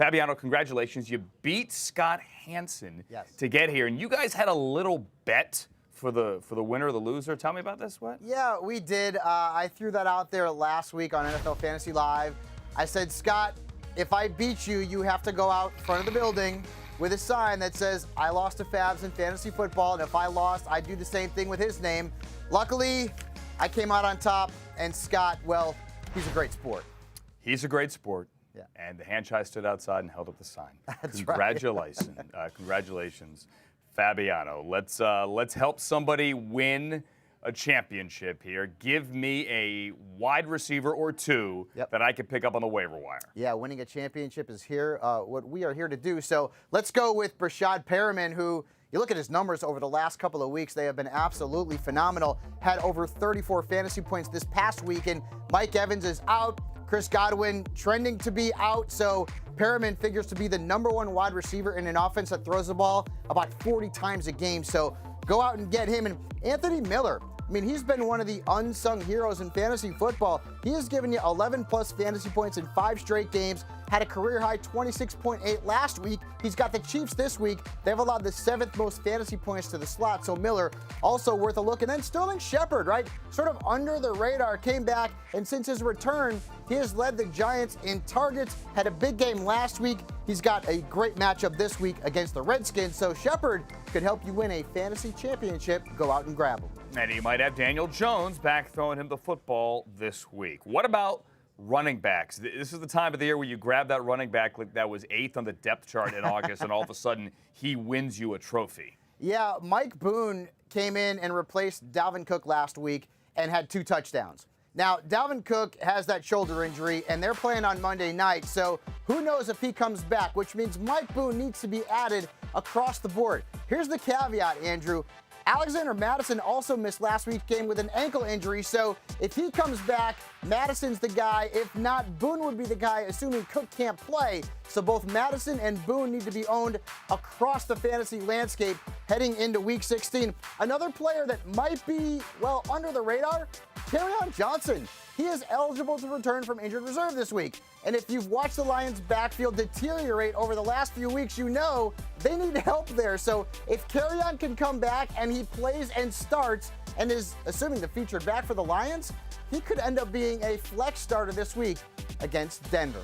Fabiano, congratulations. You beat Scott Hansen Yes. to get here. And you guys had a little bet for the winner or the loser. Tell me about this. What? Yeah, we did. I threw that out there last week on NFL Fantasy Live. I said, Scott, if I beat you, you have to go out front of the building with a sign that says, I lost to Fabs in fantasy football, and if I lost, I'd do the same thing with his name. Luckily, I came out on top, and Scott, well, he's a great sport. He's a great sport. Yeah. And the Handchai stood outside and held up the sign. That's Congratulations. Congratulations, Fabiano. Let's help somebody win a championship here. Give me a wide receiver or two that I could pick up on the waiver wire. Yeah, winning a championship is here, what we are here to do. So let's go with Prashad Perriman, who, you look at his numbers over the last couple of weeks, they have been absolutely phenomenal. Had over 34 fantasy points this past week, and Mike Evans is out. Chris Godwin trending to be out, so Perriman figures to be the #1 wide receiver in an offense that throws the ball about 40 times a game. So go out and get him. And Anthony Miller, I mean, he's been one of the unsung heroes in fantasy football. He has given you 11+ fantasy points in 5 straight games, had a career-high 26.8 last week. He's got the Chiefs this week. They've allowed the 7th most fantasy points to the slot, so Miller also worth a look. And then Sterling Shepard, right? Sort of under the radar, came back, and since his return, he has led the Giants in targets, had a big game last week. He's got a great matchup this week against the Redskins, so Shepard could help you win a fantasy championship. Go out and grab him. And he might have Daniel Jones back throwing him the football this week. What about running backs? This is the time of the year where you grab that running back that was 8th on the depth chart in August, and all of a sudden he wins you a trophy. Yeah, Mike Boone came in and replaced Dalvin Cook last week and had 2 touchdowns. Now, Dalvin Cook has that shoulder injury, and they're playing on Monday night, so who knows if he comes back, which means Mike Boone needs to be added across the board. Here's the caveat, Andrew. Alexander Madison also missed last week's game with an ankle injury, so if he comes back, Madison's the guy. If not, Boone would be the guy, assuming Cook can't play. So both Madison and Boone need to be owned across the fantasy landscape heading into Week 16. Another player that might be, well, under the radar, Kerryon Johnson. He is eligible to return from injured reserve this week. And if you've watched the Lions' backfield deteriorate over the last few weeks, you know they need help there. So if Kerryon can come back and he plays and starts and is, assuming the featured back for the Lions, he could end up being a flex starter this week against Denver.